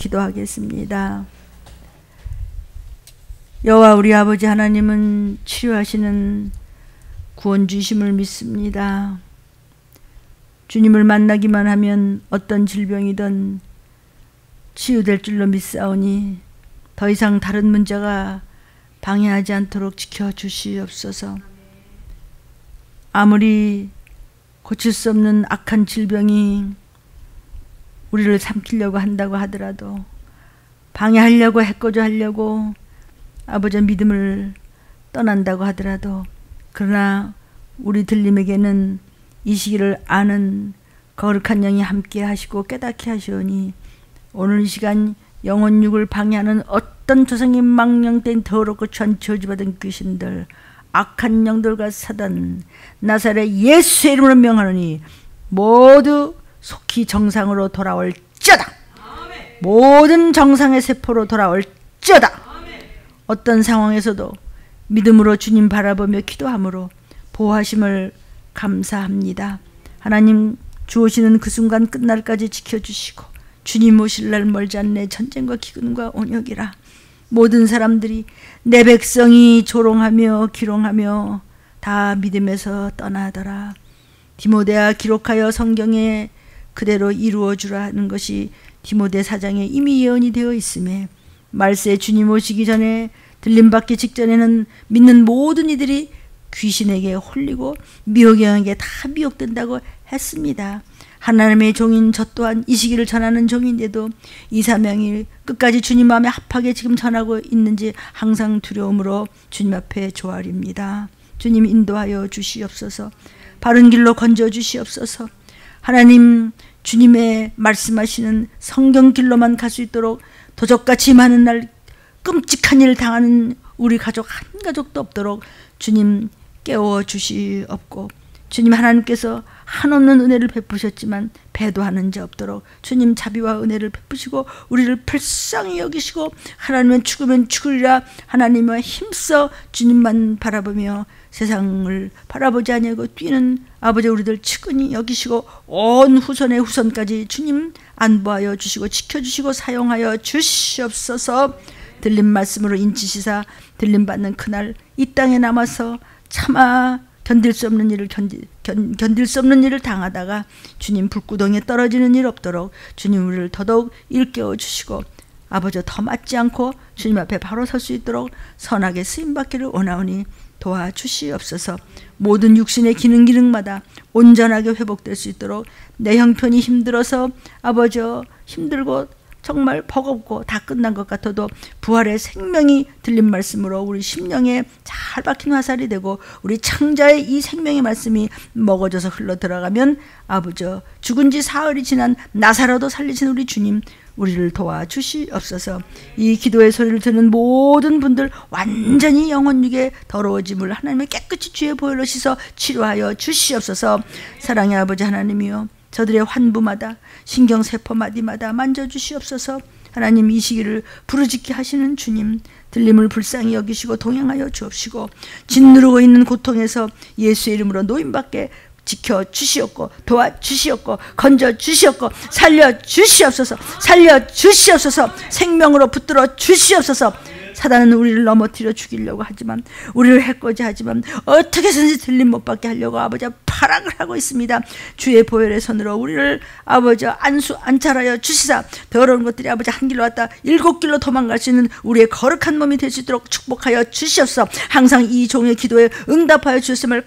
기도하겠습니다. 여호와 우리 아버지 하나님은 치유하시는 구원주심을 믿습니다. 주님을 만나기만 하면 어떤 질병이든 치유될 줄로 믿사오니 더 이상 다른 문제가 방해하지 않도록 지켜주시옵소서. 아무리 고칠 수 없는 악한 질병이 우리를 삼키려고 한다고 하더라도, 방해하려고 해코지 하려고 아버지 믿음을 떠난다고 하더라도, 그러나 우리 들림에게는 이 시기를 아는 거룩한 영이 함께 하시고 깨닫게 하시오니 오늘 이 시간 영혼육을 방해하는 어떤 조상의 망령된 더럽고 추한 저주받은 귀신들, 악한 영들과 사단, 나사렛 예수의 이름으로 명하노니 모두 속히 정상으로 돌아올지어다. 모든 정상의 세포로 돌아올지어다. 어떤 상황에서도 믿음으로 주님 바라보며 기도함으로 보호하심을 감사합니다. 하나님 주오시는 그 순간 끝날까지 지켜주시고 주님 오실 날 멀지 않네. 전쟁과 기근과 온역이라 모든 사람들이 내 백성이 조롱하며 기롱하며 다 믿음에서 떠나더라. 디모데야 기록하여 성경에 그대로 이루어주라 하는 것이 디모데 4장에 이미 예언이 되어 있음에, 말세 주님 오시기 전에 들림받기 직전에는 믿는 모든 이들이 귀신에게 홀리고 미혹영에게 다 미혹된다고 했습니다. 하나님의 종인 저 또한 이 시기를 전하는 종인데도 이 사명이 끝까지 주님 마음에 합하게 지금 전하고 있는지 항상 두려움으로 주님 앞에 조아립니다. 주님 인도하여 주시옵소서. 바른 길로 건져 주시옵소서. 하나님 주님의 말씀하시는 성경 길로만 갈 수 있도록 도적같이 많은 날 끔찍한 일을 당하는 우리 가족 한 가족도 없도록 주님 깨워 주시옵고, 주님 하나님께서 한없는 은혜를 베푸셨지만 배도하는 자 없도록 주님 자비와 은혜를 베푸시고 우리를 불쌍히 여기시고, 하나님은 죽으면 죽으리라 하나님을 힘써 주님만 바라보며 세상을 바라보지 아니하고 뛰는 아버지 우리들 측은히 여기시고 온 후손의 후손까지 주님 안보하여 주시고 지켜주시고 사용하여 주시옵소서. 들린 말씀으로 인치시사 들림받는 그날 이 땅에 남아서 차마 견딜 수 없는 일을 견딜 수 없는 일을 당하다가 주님 불구덩이에 떨어지는 일 없도록 주님 우리를 더더욱 일깨워 주시고 아버지 더 맞지 않고 주님 앞에 바로 설 수 있도록 선하게 쓰임받기를 원하오니 도와주시옵소서. 모든 육신의 기능마다 온전하게 회복될 수 있도록 내 형편이 힘들어서 아버지 힘들고 정말 버겁고 다 끝난 것 같아도 부활의 생명이 들린 말씀으로 우리 심령에 잘 박힌 화살이 되고 우리 창자의 이 생명의 말씀이 먹어져서 흘러 들어가면 아버지 죽은 지 사흘이 지난 나사로도 살리신 우리 주님 우리를 도와주시옵소서. 이 기도의 소리를 듣는 모든 분들 완전히 영혼육의 더러워짐을 하나님의 깨끗이 주의 보혈로 씻어 치료하여 주시옵소서. 사랑의 아버지 하나님이여, 저들의 환부마다 신경세포 마디마다 만져주시옵소서. 하나님 이 시기를 부르짖게 하시는 주님 들림을 불쌍히 여기시고 동행하여 주옵시고 짓누르고 있는 고통에서 예수의 이름으로 노임받게 지켜주시옵고 도와주시옵고 건져주시옵고 살려주시옵소서. 살려주시옵소서. 생명으로 붙들어 주시옵소서. 사단은 우리를 넘어뜨려 죽이려고 하지만 우리를 해코지 하지만 어떻게 해서든지 들림 못 받게 하려고 아버지 파락을 하고 있습니다. 주의 보혈의 손으로 우리를 아버지 안찰하여 주시사 더러운 것들이 아버지 한 길로 왔다 7길로 도망갈 수 있는 우리의 거룩한 몸이 될 수 있도록 축복하여 주시옵소서. 항상 이 종의 기도에 응답하여 주셨음을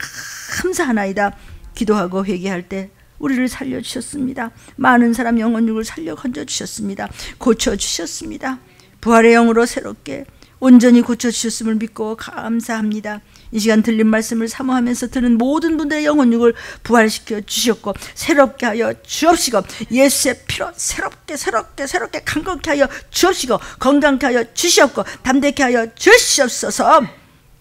감사하나이다. 기도하고 회개할 때 우리를 살려주셨습니다. 많은 사람 영혼육을 살려 건져주셨습니다. 고쳐주셨습니다. 부활의 영으로 새롭게 온전히 고쳐주셨음을 믿고 감사합니다. 이 시간 들린 말씀을 사모하면서 드는 모든 분들의 영혼육을 부활시켜 주셨고 새롭게 하여 주옵시고 예수의 피로 새롭게 강건케 하여 주옵시고 건강케 하여 주시옵고 담대케 하여 주시옵소서.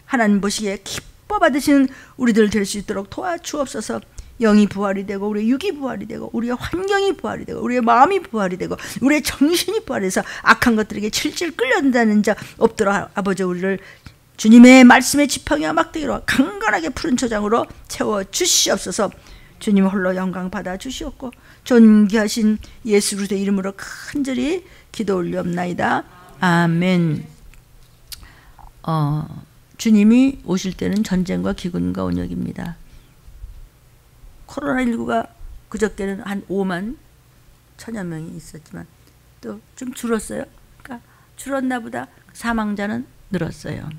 하나님 보시기에 기뻐 받으시는 우리들 될 수 있도록 도와주옵소서. 영이 부활이 되고 우리의 육이 부활이 되고 우리의 환경이 부활이 되고 우리의 마음이 부활이 되고 우리의 정신이 부활해서 악한 것들에게 질질 끌려든다는 자 없도록 아버지 우리를 주님의 말씀의 지팡이와 막대기로 강건하게 푸른 초장으로 채워 주시옵소서. 주님 홀로 영광 받아 주시옵고 존귀하신 예수 그리스도의 이름으로 간절히 기도 올리옵나이다. 아멘. 주님이 오실 때는 전쟁과 기근과 온역입니다. 코로나19가 그저께는 한 5만 1천여 명이 있었지만 또 좀 줄었어요. 그러니까 줄었나 보다. 사망자는 늘었어요.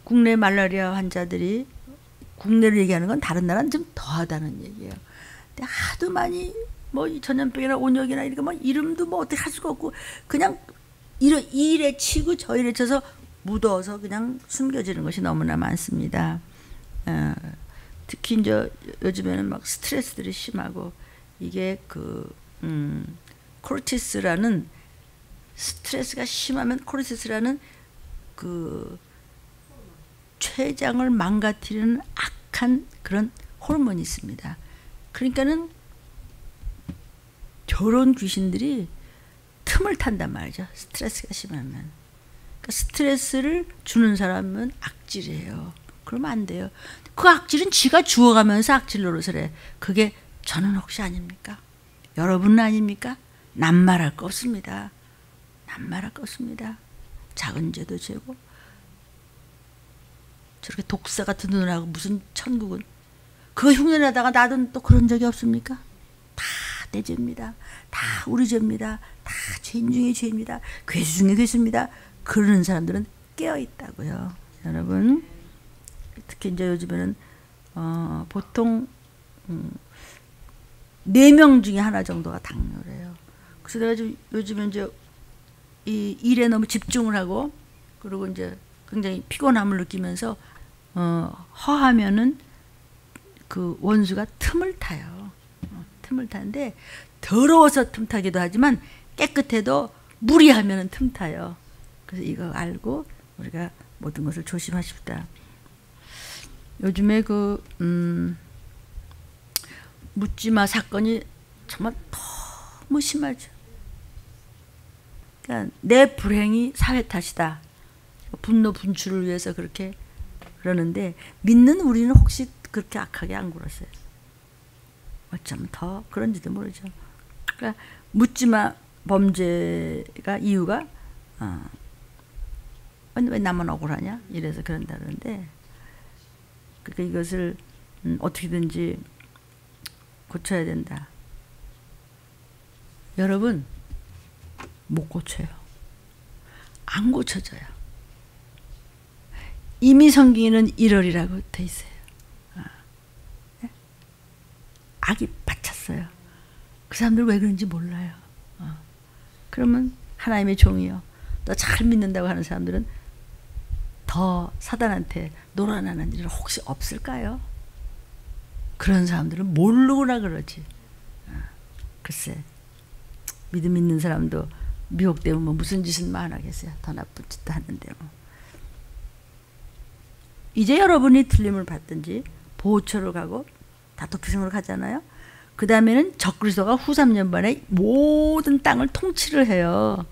국내 말라리아 환자들이, 국내를 얘기하는 건 다른 나라는 좀 더하다는 얘기예요. 근데 하도 많이 뭐 전염병이나 온역이나 이렇게 뭐 이름도 뭐 어떻게 할 수가 없고 그냥 이 일에 치고 저 일에 쳐서 묻어서 그냥 숨겨지는 것이 너무나 많습니다. 특히 이제 요즘에는 막 스트레스들이 심하고 이게 코르티스라는, 스트레스가 심하면 코르티스라는 그 췌장을 망가뜨리는 악한 그런 호르몬이 있습니다. 그러니까는 저런 귀신들이 틈을 탄단 말이죠. 스트레스가 심하면. 그러니까 스트레스를 주는 사람은 악질이에요. 그러면 안 돼요. 그 악질은 지가 주워가면서 악질 노릇을 해. 그게 저는 혹시 아닙니까? 여러분은 아닙니까? 낱말할 거 없습니다. 낱말할 거 없습니다. 작은 죄도 죄고, 저렇게 독사 같은 눈을 하고 무슨 천국은, 그거 흉내내다가 나도 또 그런 적이 없습니까? 다 내 죄입니다. 다 우리 죄입니다. 다 죄인 중에 죄입니다. 괴수 중에 괴수입니다. 그러는 사람들은 깨어있다고요. 여러분, 특히 이제 요즘에는 보통 4명 중에 하나 정도가 당뇨래요. 그래서 내가 요즘에 이제 이 일에 너무 집중을 하고, 그리고 이제 굉장히 피곤함을 느끼면서 허하면은 그 원수가 틈을 타요. 틈을 타는데 더러워서 틈타기도 하지만 깨끗해도 무리하면은 틈타요. 그래서 이거 알고 우리가 모든 것을 조심하십시다. 요즘에 묻지마 사건이 정말 너무 심하죠. 그러니까 내 불행이 사회 탓이다. 분노 분출을 위해서 그렇게 그러는데, 믿는 우리는 혹시 그렇게 악하게 안 굴었어요. 어쩌면 더 그런지도 모르죠. 그러니까 묻지마 범죄가 이유가 왜 나만 억울하냐 이래서 그런다는데, 그러니까 이것을 어떻게든지 고쳐야 된다. 여러분, 못 고쳐요. 안 고쳐져요. 이미 성경에는 1월이라고 돼 있어요. 악이 바쳤어요. 그 사람들 왜 그런지 몰라요. 그러면 하나님의 종이요, 또 잘 믿는다고 하는 사람들은 더 사단한테 놀아나는 일은 혹시 없을까요? 그런 사람들은 모르구나 그러지. 글쎄, 믿음 있는 사람도 미혹되면 뭐 무슨 짓은 안 하겠어요. 더 나쁜 짓도 하는데 뭐. 이제 여러분이 틀림을 받든지 보호처로 가고 다 도피성으로 가잖아요. 그 다음에는 적그리스도가 후 3년 만에 모든 땅을 통치를 해요.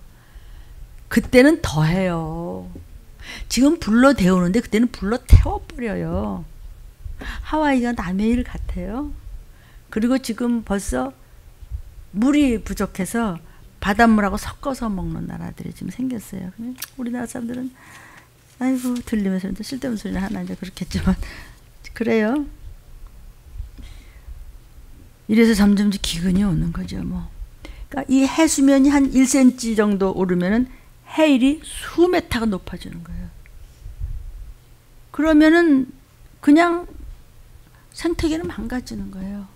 그때는 더 해요. 지금 불러 데우는데 그때는 불러 태워버려요. 하와이가 남의 일 같아요. 그리고 지금 벌써 물이 부족해서 바닷물하고 섞어서 먹는 나라들이 지금 생겼어요. 우리나라 사람들은 아이고 들리면서 쓸데없는 소리를 하나 이제 그렇겠지만 그래요. 이래서 점점 기근이 오는 거죠. 뭐. 그러니까 이 해수면이 한 1cm 정도 오르면은 해일이 수메타가 높아지는 거예요. 그러면은 그냥 생태계는 망가지는 거예요.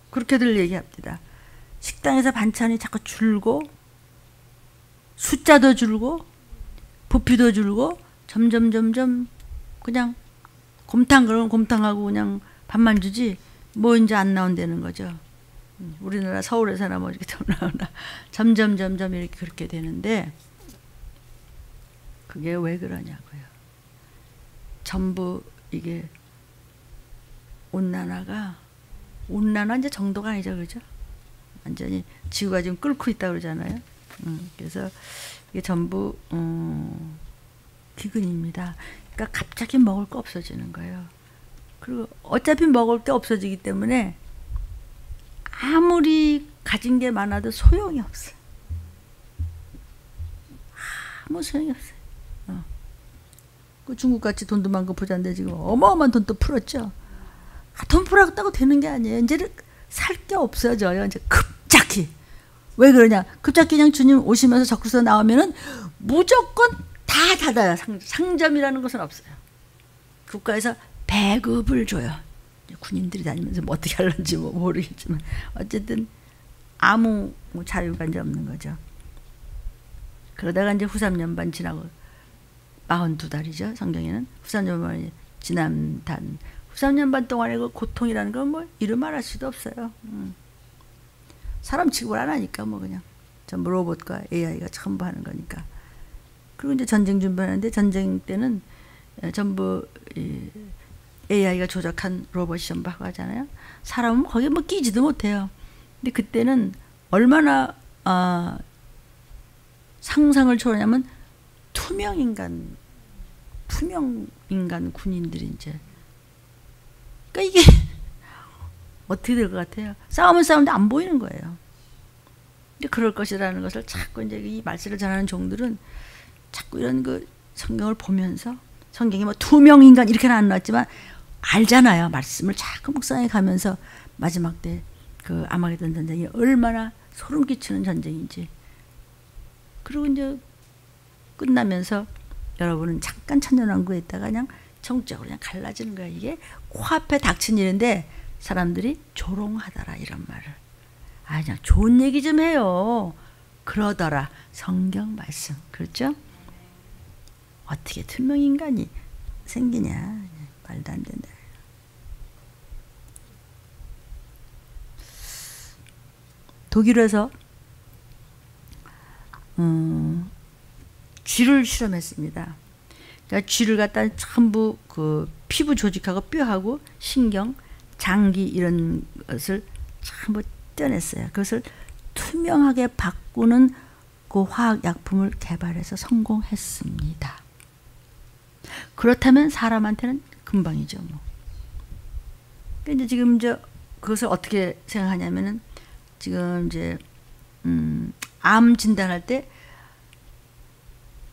그렇게들 얘기합니다. 식당에서 반찬이 자꾸 줄고, 숫자도 줄고, 부피도 줄고, 점점 그냥 곰탕 그러면 곰탕하고 그냥 밥만 주지 뭐 이제 안 나온다는 거죠. 우리나라 서울에서나 뭐 이렇게 나오나 점점 이렇게 그렇게 되는데, 그게 왜 그러냐고요. 전부 이게 온난화 이제 정도가 아니죠, 그죠? 완전히 지구가 지금 끓고 있다 그러잖아요. 그래서 이게 전부 기근입니다. 그러니까 갑자기 먹을 거 없어지는 거예요. 그리고 어차피 먹을 게 없어지기 때문에 아무리 가진 게 많아도 소용이 없어요. 아무 소용이 없어요. 그 중국같이 돈도 많고 부자인데 지금 어마어마한 돈 또 풀었죠. 돈 풀었다고 되는 게 아니에요. 이제는 살 게 없어져요. 이제 급작히. 왜 그러냐? 급작히 그냥 주님 오시면서 적그리스도 나오면은 무조건 다 닫아요. 상점이라는 것은 없어요. 국가에서 배급을 줘요. 군인들이 다니면서 뭐 어떻게 하려는지 뭐 모르겠지만 어쨌든 아무 자유가 이제 없는 거죠. 그러다가 이제 후삼년반 지나고 42달이죠. 성경에는 후삼년반이 지남단. 후삼년반 동안의 그 고통이라는 건 뭐 이름 말할 수도 없어요. 사람 취급을 안 하니까 뭐 그냥 전부 로봇과 AI가 전부 하는 거니까. 그리고 이제 전쟁 준비하는데 전쟁 때는 전부 AI가 조작한 로봇이 전부 하고 하잖아요. 사람은 거기에 뭐 끼지도 못해요. 근데 그때는 얼마나 상상을 초월하냐면 투명 인간 군인들이 이제. 그러니까 이게 어떻게 될 것 같아요? 싸움은 싸우는데 안 보이는 거예요. 근데 그럴 것이라는 것을 자꾸 이제 이 말씀을 전하는 종들은 자꾸 이런 그 성경을 보면서 성경이 뭐 투명 인간 이렇게는 안 나왔지만 알잖아요. 말씀을 자꾸 묵상해 가면서 마지막 때 그 아마게돈 전쟁이 얼마나 소름 끼치는 전쟁인지. 그리고 이제 끝나면서 여러분은 잠깐 천년왕국에 있다가 그냥 정적으로 그냥 갈라지는 거야. 이게 코앞에 닥친 일인데 사람들이 조롱하더라 이런 말을. 그냥 좋은 얘기 좀 해요. 그러더라. 성경 말씀. 그렇죠? 어떻게 투명 인간이 생기냐. 말도 안 된다. 독일에서 쥐를 실험했습니다. 그러니까 쥐를 갖다 전부 그 피부 조직하고 뼈하고 신경, 장기 이런 것을 전부 떼어냈어요. 그것을 투명하게 바꾸는 그 화학 약품을 개발해서 성공했습니다. 그렇다면 사람한테는 금방이죠. 뭐. 근데 지금 이제 그것을 어떻게 생각하냐면은 지금 이제 암 진단할 때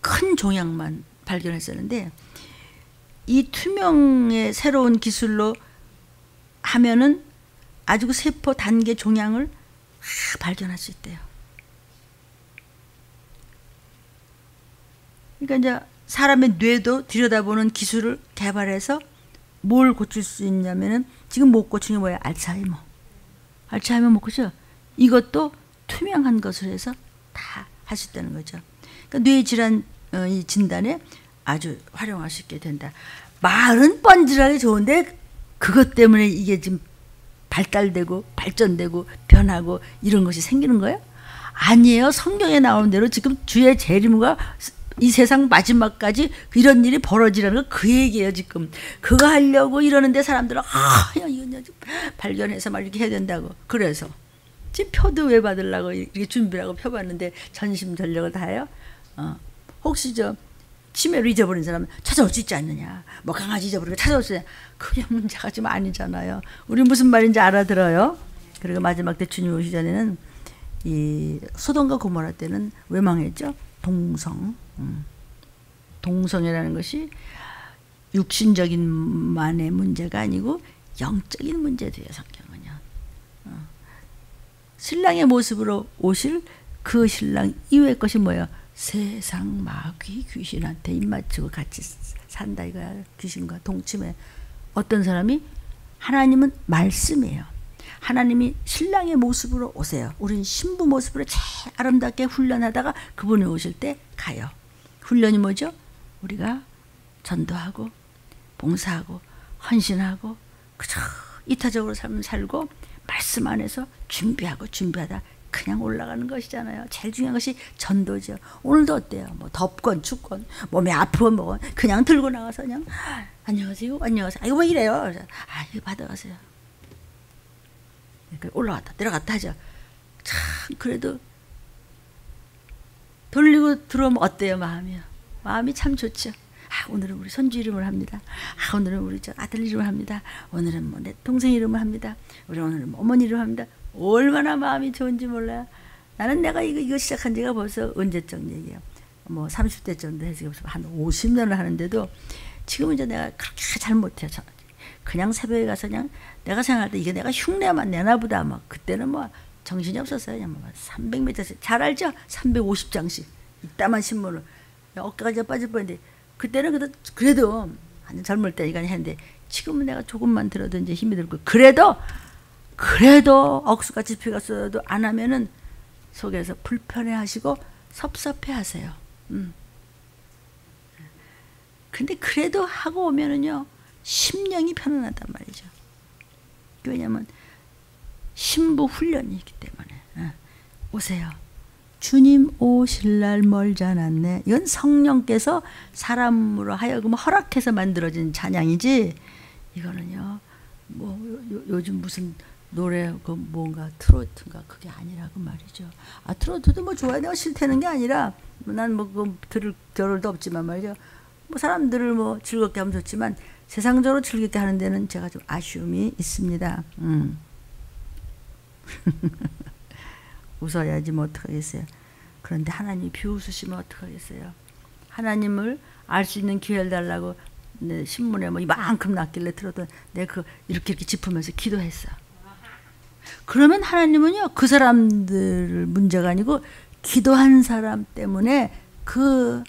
큰 종양만 발견했었는데 이 투명의 새로운 기술로 하면은 아주 세포 단계 종양을 발견할 수 있대요. 그러니까 이제 사람의 뇌도 들여다보는 기술을 개발해서 뭘 고칠 수 있냐면은 지금 못 고치는 게 뭐예요? 알츠하이머. 알츠하이머 못 고쳐. 이것도 투명한 것을 해서 다 할 수 있다는 거죠. 그러니까 뇌 질환 이 진단에 아주 활용할 수 있게 된다. 말은 뻔질하게 좋은데 그것 때문에 이게 지금 발달되고 발전되고 변하고 이런 것이 생기는 거예요? 아니에요. 성경에 나오는 대로 지금 주의 재림과 이 세상 마지막까지 이런 일이 벌어지라는 거 그 얘기예요. 지금 그거 하려고 이러는데 사람들은 야 이건 발견해서 막 이렇게 해야 된다고. 그래서 지금 표도 왜 받으려고 이렇게 준비하고 표 받는데 전심전력을 다해요. 혹시 치매로 잊어버린 사람은 찾아올 수 있지 않느냐. 뭐 강아지 잊어버리고 찾아올 수 있냐. 그게 문제가 좀 아니잖아요. 우리 무슨 말인지 알아들어요. 그리고 마지막 때 주님 오시 전에는 이 소돔과 고모라 때는 왜 망했죠? 동성이라는 것이 육신적인 만의 문제가 아니고 영적인 문제돼요. 성경은요. 신랑의 모습으로 오실 그 신랑 이외의 것이 뭐예요? 세상 마귀 귀신한테 입맞추고 같이 산다 이거야. 귀신과 동침해. 어떤 사람이 하나님은 말씀이에요. 하나님이 신랑의 모습으로 오세요. 우린 신부 모습으로 제일 아름답게 훈련하다가 그분이 오실 때 가요. 훈련이 뭐죠? 우리가 전도하고 봉사하고 헌신하고 그저 이타적으로 삶을 살고 말씀 안에서 준비하다 그냥 올라가는 것이잖아요. 제일 중요한 것이 전도죠. 오늘도 어때요? 뭐 덥건 춥건 몸이 아프건 뭐 그냥 들고 나가서 그냥 안녕하세요. 이거 뭐 이래요. 이거 받아가세요. 올라갔다 내려갔다 하죠. 참 그래도 돌리고 들어오면 어때요? 마음이 참 좋죠. 오늘은 우리 손주 이름을 합니다. 오늘은 우리 아들 이름을 합니다. 오늘은 뭐 내 동생 이름을 합니다. 오늘은 뭐 어머니 이름을 합니다. 얼마나 마음이 좋은지 몰라요. 나는 내가 이거 시작한 지가 벌써 언제적 얘기야. 뭐 30대 정도 해서 한 50년을 하는데도 지금은 이제 내가 그렇게 잘 못해요. 그냥 새벽에 가서 그냥 내가 생각할 때 이게 내가 흉내만 내나 보다. 막 그때는 뭐 정신이 없었어요. 그냥 뭐 300m씩 잘 알죠? 350장씩 이따만 신문을 어깨가 이제 빠질 뻔했는데 그때는 그래도 완전 젊을 때 이건 했는데 지금은 내가 조금만 들어도 이제 힘이 들고 그래도 억수같이 피가 쏟아도 안 하면은 속에서 불편해하시고 섭섭해하세요. 근데 그래도 하고 오면은요 심령이 편안하단 말이죠. 왜냐면 신부 훈련이 있기 때문에. 오세요. 주님 오실 날 멀지 않았네. 이건 성령께서 사람으로 하여금 허락해서 만들어진 찬양이지 이거는요 뭐 요즘 무슨 노래 그 뭔가 트로트인가 그게 아니라고 말이죠. 트로트도 뭐 좋아해 내가 싫다는 게 아니라 난 뭐 그 들을 겨를도 없지만 말이죠. 뭐 사람들을 뭐 즐겁게 하면 좋지만 세상적으로 즐겁게 하는 데는 제가 좀 아쉬움이 있습니다. 웃어야지 뭐 어떡하겠어요. 그런데 하나님이 비웃으시면 어떡하겠어요. 하나님을 알 수 있는 기회를 달라고 신문에 뭐 이만큼 났길래 들어도 내가 이렇게 짚으면서 기도했어. 그러면 하나님은요 그 사람들 문제가 아니고 기도한 사람 때문에 그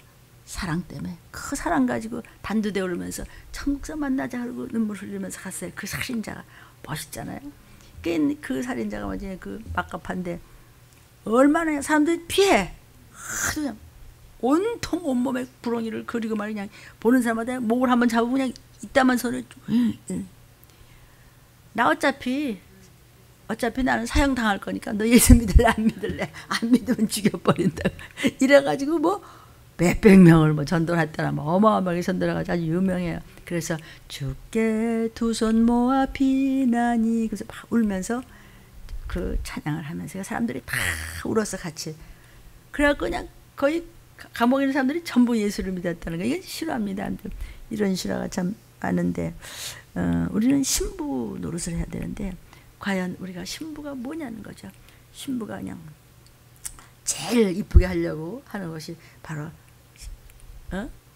사랑 때문에 그 사랑 가지고 단두대 오르면서 천국서 만나자 하고 눈물 흘리면서 갔어요. 그 살인자가 멋있잖아요. 그 살인자가 완전히 그 막갑한데 얼마나 사람들이 피해. 그냥 온통 온몸에 부렁이를 그리고 말이 그냥 보는 사람마다 목을 한번 잡으면 그냥 이따만 손을 나 어차피 나는 사형당할 거니까 너 예수 믿을래 안 믿을래? 안 믿으면 죽여버린다고 이래가지고 뭐 몇백 명을 뭐 전도했다나 뭐 어마어마하게 전도해가지고 아주 유명해요. 그래서 주께 두 손 모아 비나니 그래서 막 울면서 그 찬양을 하면서 사람들이 다 울어서 같이 그래갖고 그냥 거의 감옥에 있는 사람들이 전부 예수를 믿었다는 거 이게 실화입니다. 이런 실화가 참 많은데 우리는 신부 노릇을 해야 되는데 과연 우리가 신부가 뭐냐는 거죠. 신부가 그냥 제일 이쁘게 하려고 하는 것이 바로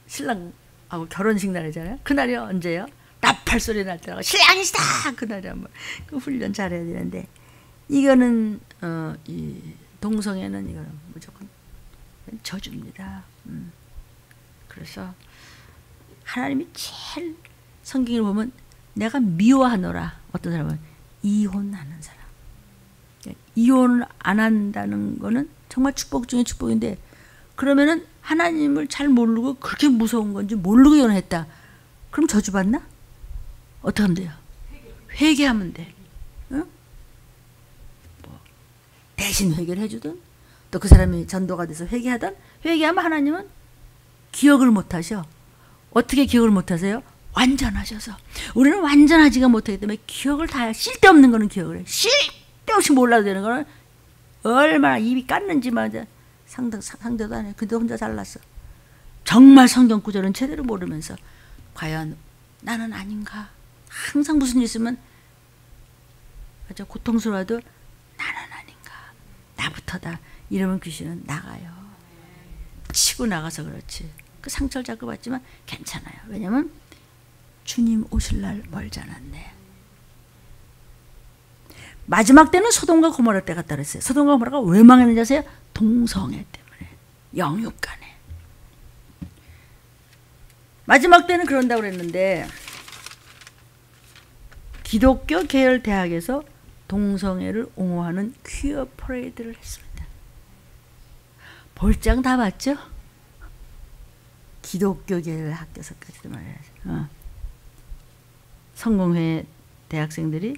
신랑하고 결혼식 날이잖아요. 그날이 언제요? 나팔 소리 날 때라고 신랑이시다 그날이 한번 그 훈련 잘해야 되는데 이거는 이 동성애는 이거는 무조건 저주입니다. 그래서 하나님이 제일 성경을 보면 내가 미워하노라. 어떤 사람은 이혼하는 사람. 이혼을 안 한다는 거는 정말 축복 중에 축복인데 그러면은 하나님을 잘 모르고 그렇게 무서운 건지 모르고 이혼했다. 그럼 저주받나? 어떻게 하면 돼요? 회개하면 돼. 응? 뭐 대신 회개를 해주든 또 그 사람이 전도가 돼서 회개하든 회개하면 하나님은 기억을 못하셔. 어떻게 기억을 못하세요? 완전하셔서. 우리는 완전하지가 못하기 때문에 기억을 다 해. 쓸데없는 거는 기억을 해. 쓸데없이 몰라도 되는 거는 얼마나 입이 깠는지만 상대도 안 해. 근데 혼자 잘났어. 정말 성경 구절은 제대로 모르면서 과연 나는 아닌가? 항상 무슨 일 있으면 아주 고통스러워도 나는 아닌가? 나부터다. 이러면 귀신은 나가요. 치고 나가서 그렇지. 그 상처를 자꾸 받지만 괜찮아요. 왜냐면 주님 오실 날 멀지 않았네. 마지막 때는 소돔과 고모라 때 같다 그랬어요. 소돔과 고모라가 왜 망했는지 아세요? 동성애 때문에. 영육간에. 마지막 때는 그런다고 그랬는데 기독교 계열 대학에서 동성애를 옹호하는 퀴어 퍼레이드를 했습니다. 볼장 다 봤죠? 기독교 계열 학교에서까지도 말이야. 성공회 대학생들이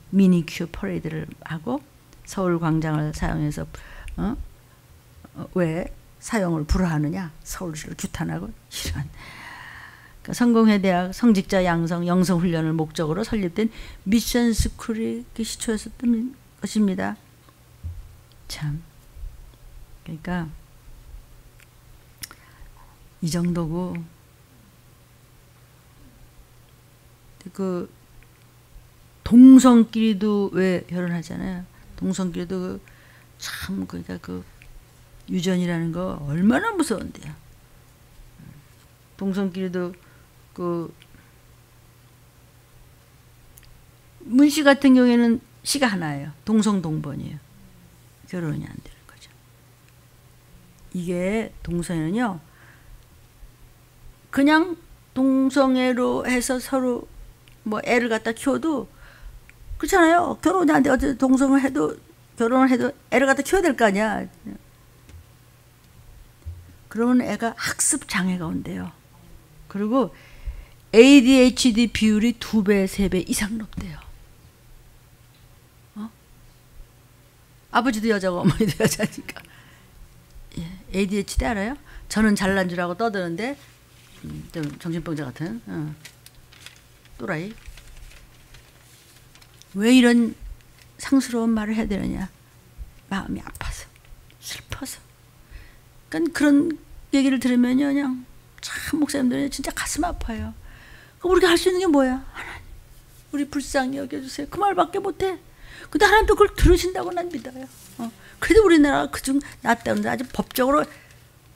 미니 퀴어 퍼레이드를 하고 서울 광장을 사용해서 왜 사용을 불허하느냐? 서울시를 규탄하고 이런. 그러니까 성공회 대학 성직자 양성 영성 훈련을 목적으로 설립된 미션 스쿨이 시초였었던 것입니다. 참. 그러니까 이 정도고 그 동성끼리도 왜 결혼하잖아요. 동성끼리도 참 그러니까 그 유전이라는 거 얼마나 무서운데요. 동성끼리도 그 문씨 같은 경우에는 씨가 하나예요. 동성동본이에요. 결혼이 안 되는 거죠. 이게 동성애는요, 그냥 동성애로 해서 서로 뭐 애를 갖다 키워도 그렇잖아요. 결혼이 안 돼. 어쨌든 동성을 해도 결혼을 해도 애를 갖다 키워야 될 거 아니야. 그러면 애가 학습 장애가 온대요. 그리고 ADHD 비율이 2배, 3배 이상 높대요. 아버지도 여자고 어머니도 여자니까. 예, ADHD 알아요? 저는 잘난 줄 알고 떠드는데 좀 정신병자 같은 또라이. 왜 이런 상스러운 말을 해야 되느냐. 마음이 아파서 슬퍼서. 그러니까 그런 얘기를 들으면요, 그냥 참 목사님들은 진짜 가슴 아파요. 우리가 할 수 있는 게 뭐야? 하나님, 우리 불쌍히 여겨주세요. 그 말밖에 못해. 근데 하나님도 그걸 들으신다고 난 믿어요. 그래도 우리나라가 그중 낫다는데 아주 법적으로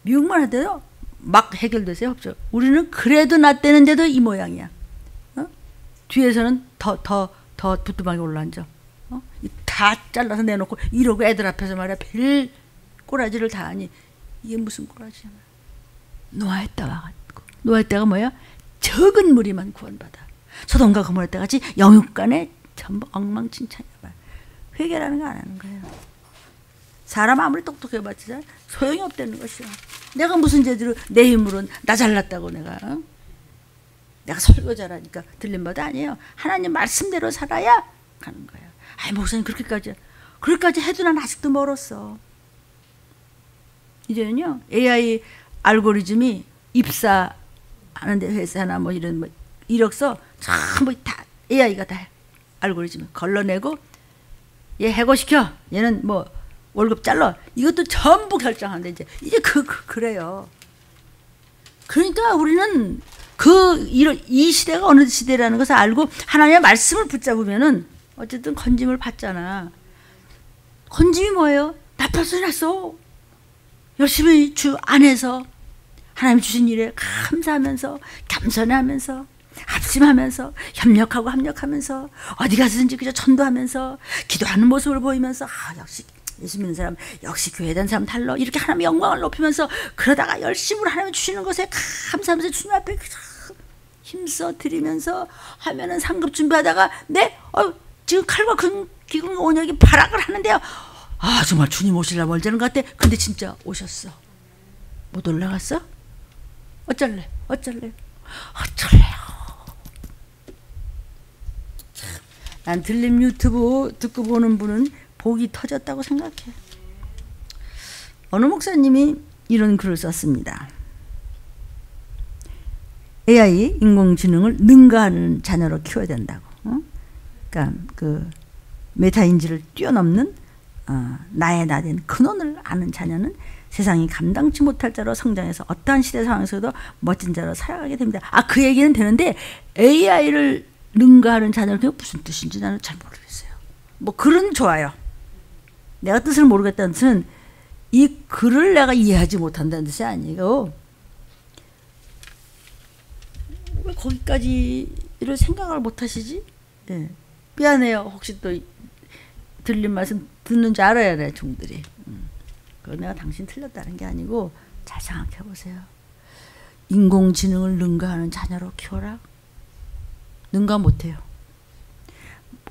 미국만 해도요 막 해결되세요. 법적. 우리는 그래도 낫다는데도 이 모양이야. 뒤에서는 더 부뚜막에 올라앉아. 다 잘라서 내놓고 이러고 애들 앞에서 말이야 별 꼬라지를 다 하니 이게 무슨 꼬라지야. 노아의 때와 같고. 노아의 때가 뭐야? 적은 무리만 구원받아. 소돔과 고모라 때 같이 영육간에 전부 엉망진창이야. 회개라는 거 안 하는 거예요. 사람 아무리 똑똑해봤자 소용이 없다는 것이야. 내가 무슨 죄로 내 힘으로 나 잘났다고 내가 설교자라니까 들림바도 아니에요. 하나님 말씀대로 살아야 가는 거예요. 아이 목사님 그렇게까지 해도 난 아직도 멀었어. 이제는요 AI 알고리즘이 입사하는데 회사나 뭐 이런 뭐 이력서 전부 다 AI가 다 알고리즘을 걸러내고 얘 해고시켜. 얘는 뭐 월급 잘라. 이것도 전부 결정하는데 이제 그래요. 그러니까 우리는 이 시대가 어느 시대라는 것을 알고 하나님의 말씀을 붙잡으면은 어쨌든 건짐을 받잖아. 건짐이 뭐예요? 나팔소리 났어. 열심히 주 안에서 하나님 주신 일에 감사하면서 겸손해하면서 합심하면서 협력하고 합력하면서 어디 가서든지 그저 전도하면서 기도하는 모습을 보이면서 역시 예수 믿는 사람 역시 교회에 대한 사람 달라 이렇게 하나님의 영광을 높이면서 그러다가 열심히 하나님 주시는 것에 감사하면서 주님 앞에 힘써 드리면서 하면은 상급 준비하다가 지금 칼과 기근 온역이 발악을 하는데요. 정말 주님 오시려면 멀지는 것 같아. 근데 진짜 오셨어. 못 올라갔어? 어쩔래요? 난 들림 유튜브 듣고 보는 분은 복이 터졌다고 생각해. 어느 목사님이 이런 글을 썼습니다. AI 인공지능을 능가하는 자녀로 키워야 된다고. 그러니까 그 메타인지를 뛰어넘는 나의 나된 근원을 아는 자녀는 세상이 감당치 못할 자로 성장해서 어떠한 시대 상황에서도 멋진 자로 살아가게 됩니다. 그 얘기는 되는데 AI를 능가하는 자녀는 그게 무슨 뜻인지 나는 잘 모르겠어요. 뭐 글은 좋아요. 내가 뜻을 모르겠다는 뜻은 이 글을 내가 이해하지 못한다는 뜻이 아니고 왜 거기까지를 생각을 못하시지? 네. 미안해요. 혹시 또 들린 말씀 듣는지 알아야 돼 종들이. 그건 내가 당신 틀렸다는 게 아니고 잘 생각해 보세요. 인공지능을 능가하는 자녀로 키워라. 능가 못해요.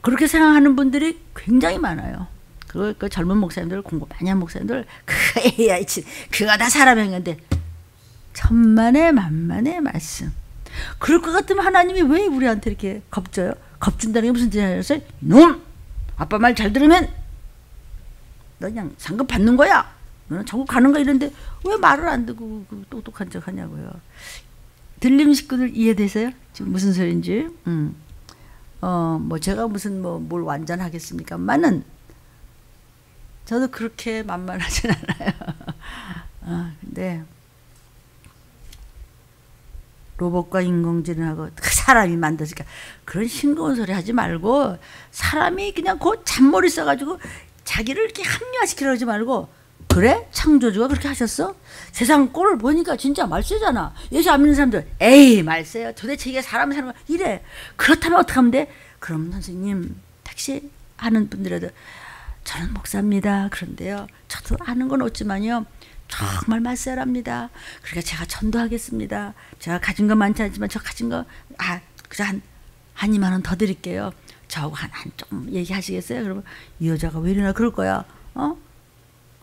그렇게 생각하는 분들이 굉장히 많아요. 그 젊은 목사님들 공부 많이 한 목사님들 AI 그거 다 사람의 건데 천만의 만만의 말씀. 그럴 것 같으면 하나님이 왜 우리한테 이렇게 겁줘요? 겁준다는 게 무슨 뜻이냐면 이놈 아빠 말 잘 들으면 너 그냥 상급 받는 거야. 너는 천국 가는 거야. 이런데 왜 말을 안 듣고 똑똑한 척 하냐고요. 들림 식구들 이해되세요? 지금 무슨 소리인지. 뭐 제가 무슨 뭘 완전하겠습니까만은 저도 그렇게 만만하진 않아요. 근데 로봇과 인공지능하고 사람이 만들었으니까 그런 싱거운 소리 하지 말고 사람이 그냥 그 잔머리 써가지고 자기를 이렇게 합리화시키려고 하지 말고, 그래? 창조주가 그렇게 하셨어? 세상 꼴을 보니까 진짜 말세잖아. 예수 안 믿는 사람들, 에이 말세요. 도대체 이게 사람이 사는 거야. 이래. 그렇다면 어떻게 하면 돼? 그럼 선생님, 택시 하는 분들에도 저는 목사입니다. 그런데요, 저도 아는 건 없지만요, 정말 말세랍니다. 그러니까 제가 전도하겠습니다. 제가 가진 건 많지 않지만 저 가진 거 그저 한 2만 원 더 드릴게요. 저하고 좀 얘기하시겠어요? 그러면 이 여자가 왜 이러나 그럴 거야.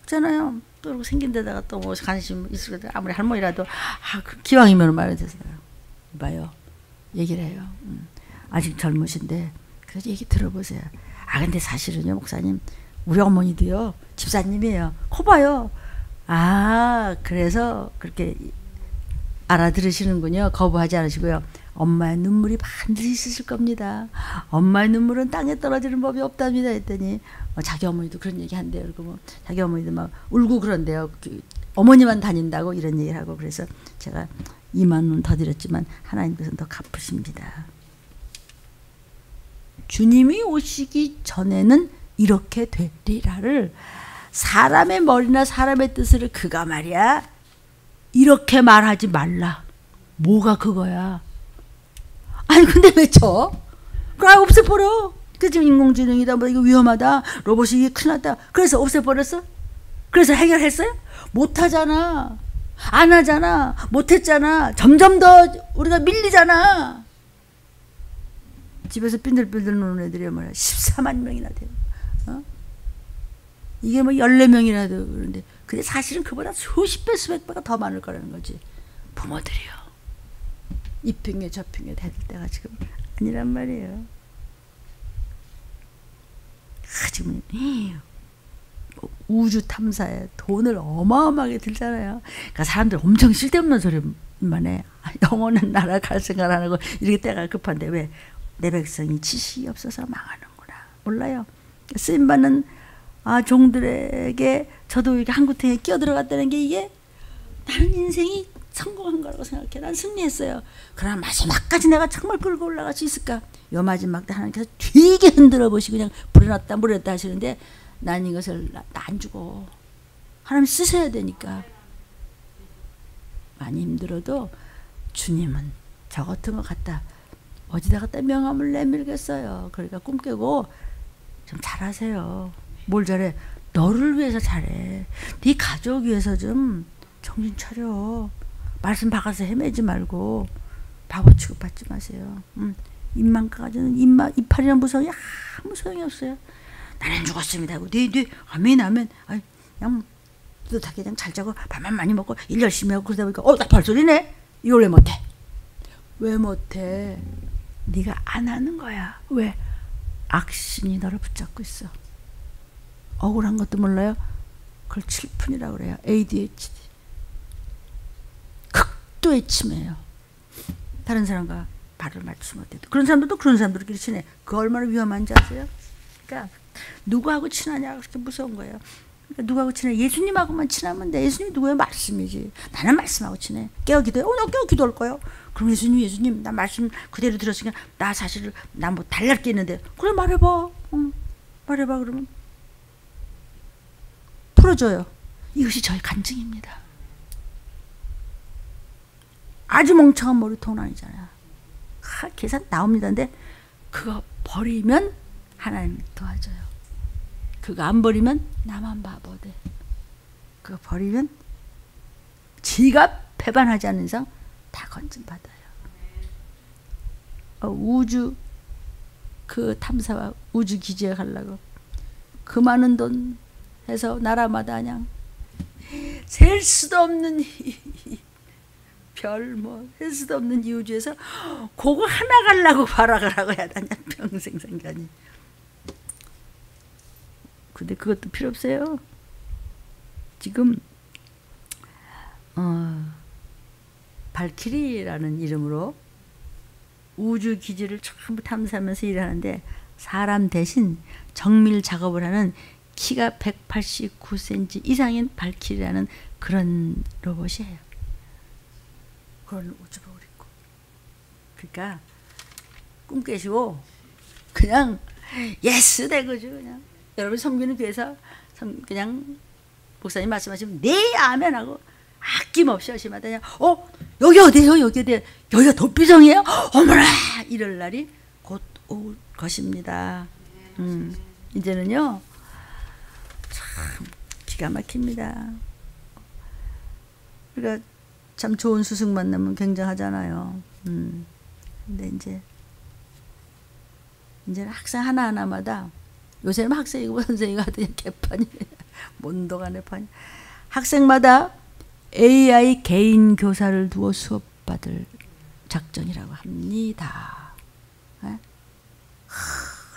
그렇잖아요. 또 생긴 데다가 또 뭐 관심 있을 거다. 아무리 할머니라도 그 기왕이면 말해주세요. 봐요. 얘기를 해요. 아직 젊으신데 그래서 얘기 들어보세요. 근데 사실은요, 목사님, 우리 어머니도요, 집사님이에요. 코 봐요. 그래서 그렇게 알아들으시는군요. 거부하지 않으시고요. 엄마의 눈물이 반드시 있으실 겁니다. 엄마의 눈물은 땅에 떨어지는 법이 없답니다. 했더니 자기 어머니도 그런 얘기 한대요. 그리고 뭐 자기 어머니도 막 울고 그런대요. 어머니만 다닌다고 이런 얘기를 하고. 그래서 제가 2만 원 더 드렸지만 하나님께서는 더 갚으십니다. 주님이 오시기 전에는 이렇게 되리라를, 사람의 머리나 사람의 뜻을 그가 말이야 이렇게 말하지 말라. 뭐가 그거야? 근데 왜 쳐? 그럼 없애버려. 그 지금 인공지능이다, 뭐 이거 위험하다, 로봇이 이게 큰일 났다. 그래서 없애버렸어? 그래서 해결했어요? 못하잖아. 안 하잖아. 못했잖아. 점점 더 우리가 밀리잖아. 집에서 빈들빈들 노는 애들이 뭐야 14만 명이나 돼요. 이게 뭐 14명이라도 그런데, 근데 사실은 그보다 수십 배 수백 배가 더 많을 거라는 거지. 부모들이요. 이 핑계 저 핑계 대들 때가 지금 아니란 말이에요. 지금 우주 탐사에 돈을 어마어마하게 들잖아요. 그러니까 사람들 엄청 쓸데없는 소리만 해. 영원한 나라 갈 생각 안 하고 이렇게 때가 급한데 왜? 내 백성이 지식이 없어서 망하는구나. 몰라요. 쓰임받는 종들에게 저도 이렇게 한구탱이에 끼어들어갔다는 게, 이게 나는 인생이 성공한 거라고 생각해. 난 승리했어요. 그러나 마지막까지 내가 정말 끌고 올라갈 수 있을까? 요 마지막 때 하나님께서 되게 흔들어 보시고 그냥 불에 넣었다 물에 넣었다 하시는데, 난 이것을 나 안 주고 하나님 쓰셔야 되니까. 많이 힘들어도 주님은 저 같은 거 갖다 어디다 갖다 명함을 내밀겠어요. 그러니까 꿈 깨고 좀 잘하세요. 뭘 잘해? 너를 위해서 잘해. 네 가족 위해서 좀 정신 차려. 말씀 박아서 헤매지 말고 바보 취급받지 마세요. 입만 가지는 이빨이란 무서움이 아무 소용이 없어요. 나는 죽었습니다 하고 네 아멘 아멘. 그냥 뿌듯하게 그냥 잘 자고 밥만 많이 먹고 일 열심히 하고 그러다 보니까 나 발소리네. 이걸 왜 못해? 왜 못해? 네가 안 하는 거야. 왜? 악신이 너를 붙잡고 있어. 억울한 것도 몰라요? 그걸 칠푼이라고 그래요. ADHD. 극도의 치매예요. 다른 사람과 발을 맞추지 못해도. 그런 사람들도 그런 사람들끼리 친해. 그 얼마나 위험한지 아세요? 그러니까 누구하고 친하냐가 그렇게 무서운 거예요. 그러니까 누구하고 친해? 예수님하고만 친하면 돼. 예수님이 누구예요? 말씀이지. 나는 말씀하고 친해. 깨어 기도해. 나 깨어 기도할 거예요. 그럼 예수님 나 말씀 그대로 들었으니까 나 사실 나 뭐 달랄 게 있는데. 그래 말해봐. 말해봐. 그러면 풀어줘요. 이것이 저의 간증입니다. 아주 멍청한 머리통은 아니잖아요. 계산 나옵니다. 근데 그거 버리면 하나님 도와줘요. 그거 안 버리면 나만 바보 돼. 그거 버리면 지가 배반하지 않는 이상 다 건진 받아요. 우주 그 탐사와 우주 기지에 가려고 그 많은 돈 해서 나라마다 그냥 셀 수도 없는 별 셀 수도 없는 이 우주에서 그거 하나 가려고 발악을 하고 해야 되냐. 평생 생각이. 근데 그것도 필요 없어요. 지금 발키리라는 이름으로 우주 기지를 전부 탐사하면서 일하는데, 사람 대신 정밀 작업을 하는 키가 189cm 이상인 발키리라는 그런 로봇이에요. 그런 우주복을 입고. 그러니까 꿈 깨시고 그냥 예스 대거죠. 그냥 여러분 섬기는 교회에서 그냥 목사님 말씀하시면 네 아멘 하고 아낌없이 열심히 하다 여기 어디예요? 여기 어디예요? 여기가 도비정이에요? 어머나 이럴 날이 곧 올 것입니다. 이제는요 참 기가 막힙니다. 그러니까 참 좋은 스승 만나면 굉장하잖아요. 근데 이제는 학생 하나하나마다 요새는 학생이고 선생님이 하더니 개판이에요. 몬도간의 판. 학생마다 AI 개인 교사를 두어 수업받을 작정이라고 합니다. 네?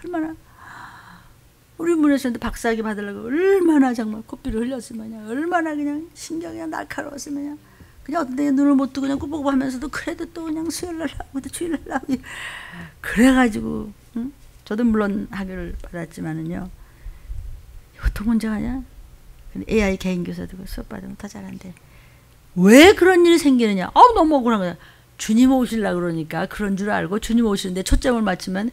얼마나 우리 문예수한테 박사학위 받으려고 얼마나 정말 코피를 흘렸으면 얼마나 그냥 신경이 날카로웠으면 그냥 어떤 데 눈을 못 뜨고 그냥 꾸벅꾸벅 하면서도 그래도 또 그냥 수요일 날 나오고 또 주일 날 나오고 그래가지고 저도 물론 학위를 받았지만은요 보통 문제가 아니야. AI 개인 교사 두고 수업 받으면 더 잘한대. 왜 그런 일이 생기느냐? 너무 억울한 거야. 주님 오시려고 그러니까 그런 줄 알고 주님 오시는데 초점을 맞추면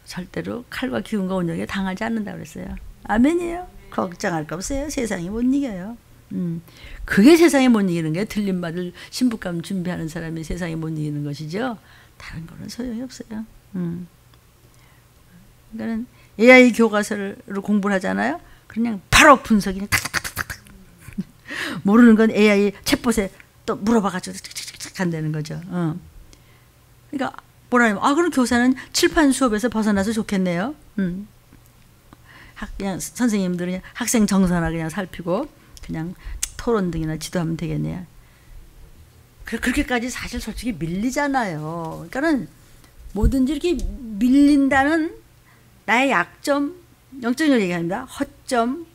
절대로 칼과 기운과 온역에 당하지 않는다 그랬어요. 아멘이에요. 걱정할 거 없어요. 세상이 못 이겨요. 그게 세상에 못 이기는 게 틀림받을 신부감 준비하는 사람이 세상에 못 이기는 것이죠. 다른 거는 소용이 없어요. 그러니까 AI 교과서를 공부를 하잖아요. 그냥 바로 분석이 그냥 탁탁탁탁 모르는 건 AI 챗봇에 또 물어봐가지고 탁탁탁 한다는 거죠. 그러니까 뭐라면 그럼 교사는 칠판 수업에서 벗어나서 좋겠네요. 그냥 선생님들은 그냥 학생 정서나 그냥 살피고 그냥 토론 등이나 지도하면 되겠네요. 그렇게까지 사실 솔직히 밀리잖아요. 그러니까는 뭐든지 이렇게 밀린다는 나의 약점, 영적인 얘기합니다. 허점,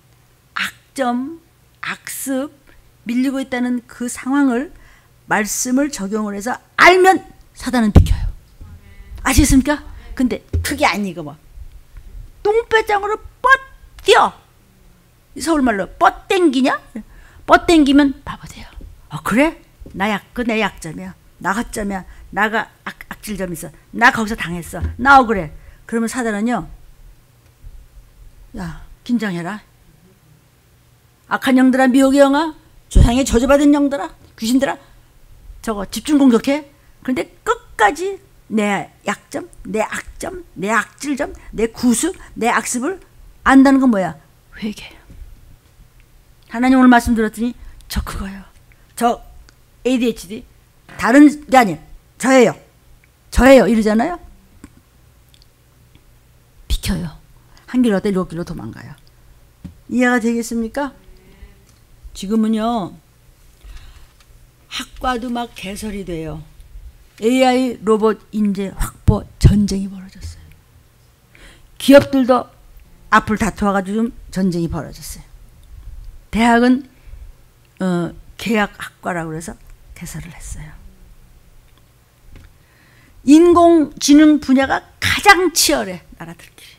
악점, 악습, 밀리고 있다는 그 상황을 말씀을 적용을 해서 알면 사단은 비켜요. 아시겠습니까? 근데 그게 아니고 뭐 똥배짱으로 뻗겨. 서울말로 뻗땡기냐? 뻗땡기면 바보 돼요. 그래? 내 약점이야. 나 허점이야. 나가 악질점 있어. 나 거기서 당했어. 나 억울해. 그러면 사단은요. 야, 긴장해라. 악한 영들아, 미혹의 영아, 조상의 저주받은 영들아, 귀신들아, 저거 집중 공격해. 그런데 끝까지 내 약점, 내 악점, 내 악질점, 내 구습, 내 악습을 안다는 건 뭐야? 회개. 하나님 오늘 말씀 들었더니 저 그거요. 저 ADHD 다른 게 아니에요. 저예요. 이러잖아요. 비켜요. 한 길로 갔다 7길로 도망가요. 이해가 되겠습니까? 지금은요. 학과도 막 개설이 돼요. AI 로봇 인재 확보 전쟁이 벌어졌어요. 기업들도 앞을 다투어가지고 좀 전쟁이 벌어졌어요. 대학은 계약학과라고 해서 개설을 했어요. 인공지능 분야가 가장 치열해. 나라들끼리.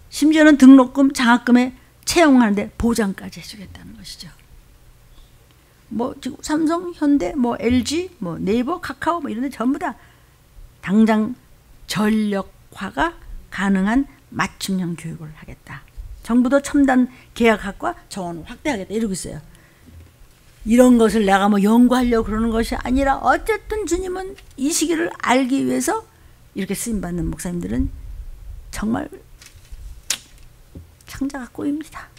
심지어는 등록금, 장학금에 채용하는데 보장까지 해주겠다는 것이죠. 뭐 지금 삼성, 현대, 뭐 LG, 뭐 네이버, 카카오 뭐 이런 데 전부 다 당장 전력화가 가능한 맞춤형 교육을 하겠다. 정부도 첨단 계약학과 정원을 확대하겠다 이러고 있어요. 이런 것을 내가 뭐 연구하려고 그러는 것이 아니라 어쨌든 주님은 이 시기를 알기 위해서 이렇게 쓰임받는 목사님들은 정말 창자가 꼬입니다.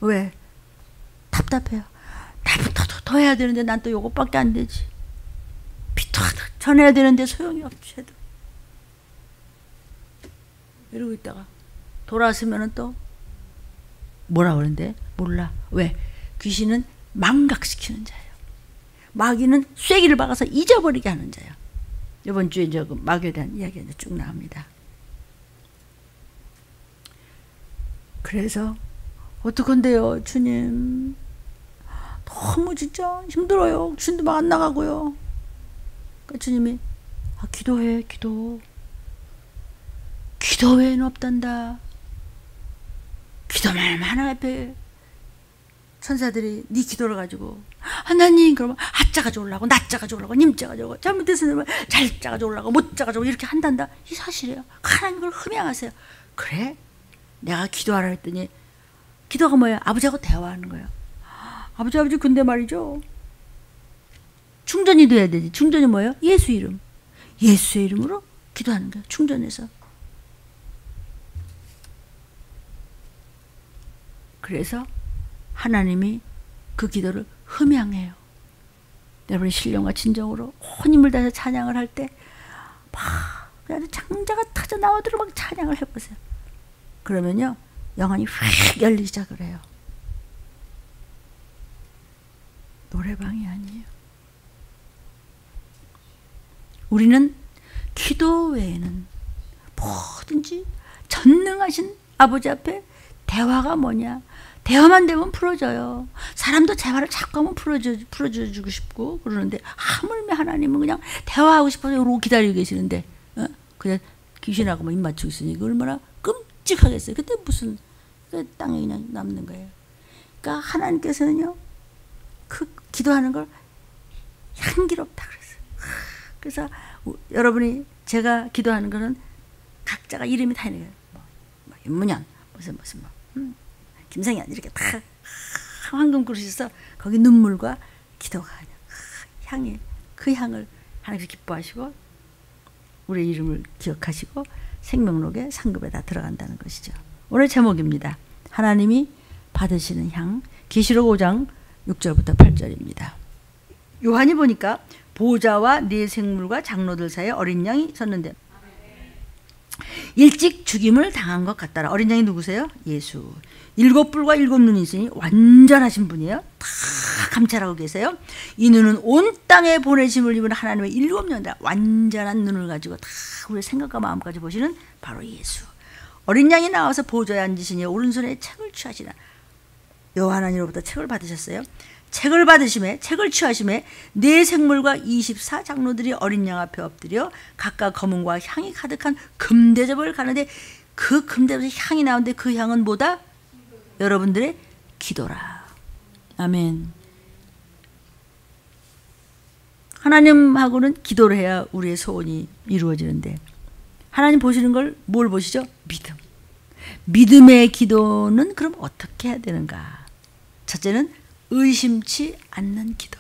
왜? 답답해요. 나부터 더 해야 되는데 난 또 요것밖에 안 되지. 비토 전해야 되는데 소용이 없지 해도. 이러고 있다가 돌아왔으면 또 뭐라 그러는데? 몰라. 왜? 귀신은 망각시키는 자예요. 마귀는 쐐기를 박아서 잊어버리게 하는 자예요. 이번 주에 저 마귀에 대한 이야기가 쭉 나옵니다. 그래서 어떡한데요, 주님? 너무 진짜 힘들어요. 귀신도 막 안 나가고요. 그러니까 주님이 기도해, 기도. 기도 외에는 없단다. 기도만 하나 앞에 천사들이 네 기도를 가지고 하나님 그러면 하자가 좋으려고 나자가 좋으려고 님자가 좋으려고 잘못했으면 잘자가 좋으려고 못자가 좋으려고 이렇게 한단다. 이 사실이에요. 하나님 그걸 흠양하세요. 그래? 내가 기도하라 했더니 기도가 뭐예요? 아버지하고 대화하는 거예요. 아버지 근데 말이죠. 충전이 돼야 되지. 충전이 뭐예요? 예수 이름. 예수의 이름으로 기도하는 거예요. 충전해서. 그래서 하나님이 그 기도를 흠양해요. 여러분이 신령과 진정으로 온 힘을 다해서 찬양을 할 때 막 그냥 장자가 터져 나오도록 막 찬양을 해보세요. 그러면요 영안이 휙 열리기 시작을 해요. 노래방이 아니에요. 우리는 기도 외에는 뭐든지 전능하신 아버지 앞에 대화가 뭐냐? 대화만 되면 풀어져요. 사람도 대화를 자꾸 하면 풀어주고 싶고 그러는데 하물며 하나님은 그냥 대화하고 싶어서 이러고 기다리고 계시는데 그냥 귀신하고 뭐 입 맞추고 있으니 얼마나 끔찍하겠어요. 그때 무슨 땅에 그냥 남는 거예요. 그러니까 하나님께서는요 그 기도하는 걸 향기롭다 그랬어요. 그래서 여러분이 제가 기도하는 거는 각자가 이름이 다 있는 거예요. 뭐 윤문현 무슨 김성현 이렇게 다 황금 그릇에서 거기 눈물과 기도가 그냥 향이 그 향을 하나님께서 기뻐하시고 우리의 이름을 기억하시고 생명록의 상급에 다 들어간다는 것이죠. 오늘 제목입니다. 하나님이 받으시는 향. 계시록 5장 6절부터 8절입니다. 요한이 보니까 보좌와 네 생물과 장로들 사이에 어린 양이 섰는데 일찍 죽임을 당한 것 같더라. 어린 양이 누구세요? 예수. 7뿔과 7눈이 있으니 완전하신 분이에요. 다 감찰하고 계세요. 이 눈은 온 땅에 보내심을 입은 하나님의 7년이다. 완전한 눈을 가지고 다 우리의 생각과 마음까지 보시는 바로 예수. 어린 양이 나와서 보좌에 앉으시니 오른손에 책을 취하시나. 여호와 하나님으로부터 책을 받으셨어요. 책을 받으심에 책을 취하심에 네 생물과 24 장로들이 어린 양 앞에 엎드려 각각 검은과 향이 가득한 금대접을 가는데 그 금대접에서 향이 나오는데 그 향은 뭐다? 여러분들의 기도라. 아멘. 하나님하고는 기도를 해야 우리의 소원이 이루어지는데 하나님 보시는 걸 뭘 보시죠? 믿음. 믿음의 기도는 그럼 어떻게 해야 되는가? 첫째는 의심치 않는 기도.